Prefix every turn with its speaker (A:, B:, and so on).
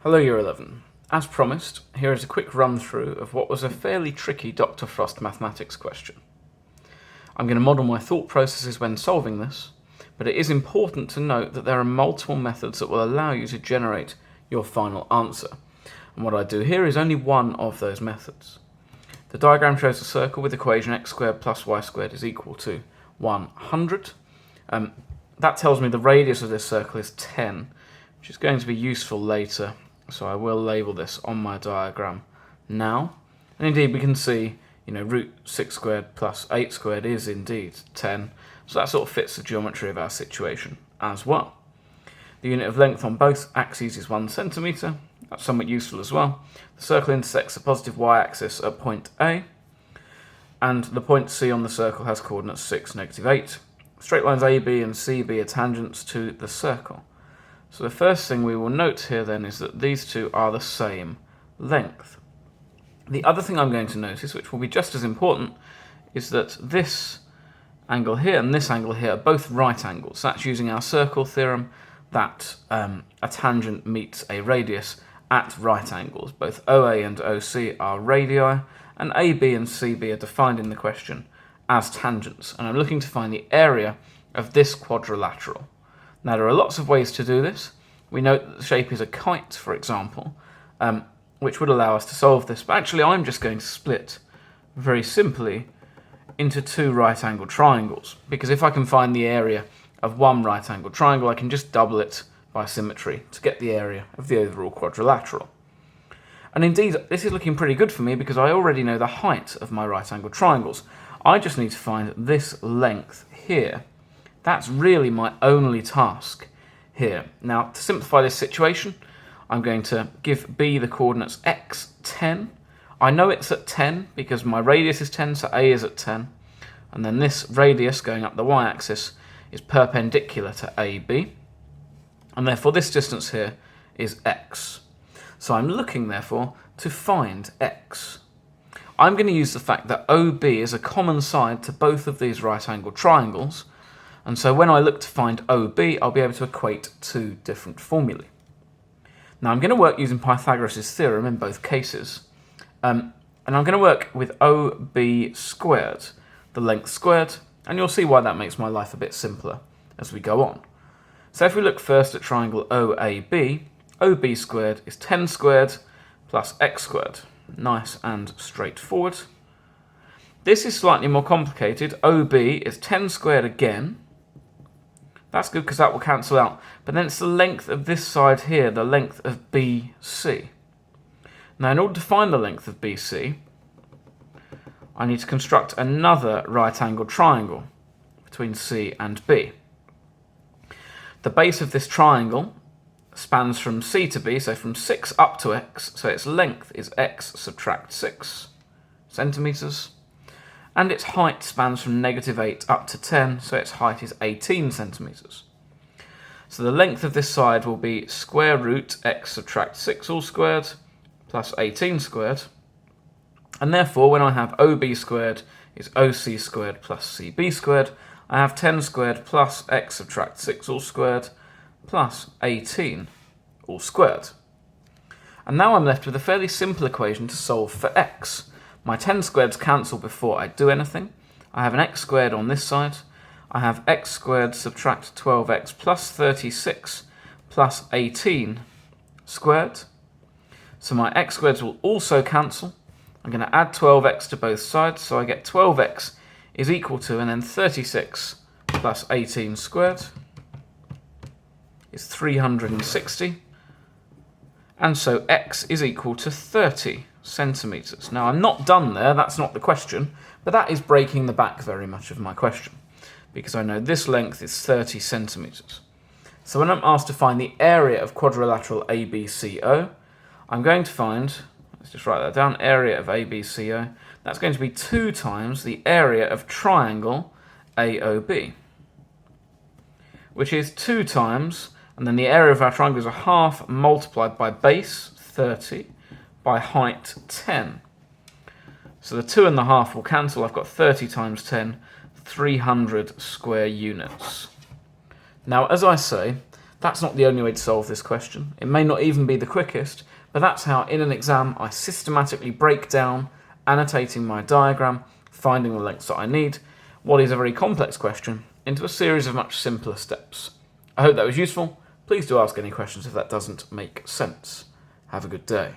A: Hello Year 11. As promised, here is a quick run through of what was a fairly tricky Dr. Frost mathematics question. I'm going to model my thought processes when solving this, but it is important to note that there are multiple methods that will allow you to generate your final answer. And what I do here is only one of those methods. The diagram shows a circle with the equation x squared plus y squared is equal to 100. That tells me the radius of this circle is 10, which is going to be useful later. So I will label this on my diagram now. And indeed we can see, root 6 squared plus 8 squared is indeed 10. So that sort of fits the geometry of our situation as well. The unit of length on both axes is 1 centimetre. That's somewhat useful as well. The circle intersects the positive y-axis at point A. And the point C on the circle has coordinates 6, -8. Straight lines AB and CB are tangents to the circle. So the first thing we will note here then is that these two are the same length. The other thing I'm going to notice, which will be just as important, is that this angle here and this angle here are both right angles. That's using our circle theorem that a tangent meets a radius at right angles. Both OA and OC are radii, and AB and CB are defined in the question as tangents. And I'm looking to find the area of this quadrilateral. Now, there are lots of ways to do this. We note that the shape is a kite, for example, which would allow us to solve this. But actually, I'm just going to split very simply into two right-angled triangles, because if I can find the area of one right-angled triangle, I can just double it by symmetry to get the area of the overall quadrilateral. And indeed, this is looking pretty good for me because I already know the height of my right-angled triangles. I just need to find this length here. That's really my only task here. Now, to simplify this situation, I'm going to give B the coordinates x, 10. I know it's at 10 because my radius is 10, so A is at 10. And then this radius going up the y-axis is perpendicular to AB. And therefore this distance here is x. So I'm looking, therefore, to find x. I'm going to use the fact that OB is a common side to both of these right-angled triangles. And so when I look to find OB, I'll be able to equate two different formulae. Now I'm going to work using Pythagoras' theorem in both cases. And I'm going to work with OB squared, the length squared, and you'll see why that makes my life a bit simpler as we go on. So if we look first at triangle OAB, OB squared is 10 squared plus x squared. Nice and straightforward. This is slightly more complicated. OB is 10 squared again. That's good because that will cancel out. But then it's the length of this side here, the length of BC. Now, in order to find the length of BC, I need to construct another right-angled triangle between C and B. The base of this triangle spans from C to B, so from 6 up to x, so its length is x subtract 6 centimetres. And its height spans from -8 up to 10, so its height is 18 centimetres. So the length of this side will be square root x subtract 6 all squared plus 18 squared. And therefore, when I have OB squared is OC squared plus CB squared, I have 10 squared plus x subtract 6 all squared plus 18 all squared. And now I'm left with a fairly simple equation to solve for x. My 10 squareds cancel before I do anything. I have an x squared on this side. I have x squared subtract 12x plus 36 plus 18 squared. So my x squareds will also cancel. I'm going to add 12x to both sides, so I get 12x is equal to, and then 36 plus 18 squared is 360. And so x is equal to 30 centimetres. Now, I'm not done there, that's not the question, but that is breaking the back very much of my question, because I know this length is 30 centimetres. So when I'm asked to find the area of quadrilateral ABCO, I'm going to find, let's just write that down, area of ABCO, that's going to be 2 times the area of triangle AOB, which is 2 times, and then the area of our triangle is a half multiplied by base, 30, by height, 10. So the 2 and the half will cancel. I've got 30 times 10, 300 square units. Now, as I say, That's not the only way to solve this question. It may not even be the quickest, but that's how in an exam I systematically break down, annotating my diagram, finding the lengths that I need, what is a very complex question, into a series of much simpler steps. I hope that was useful. Please do ask any questions if that doesn't make sense. Have a good day.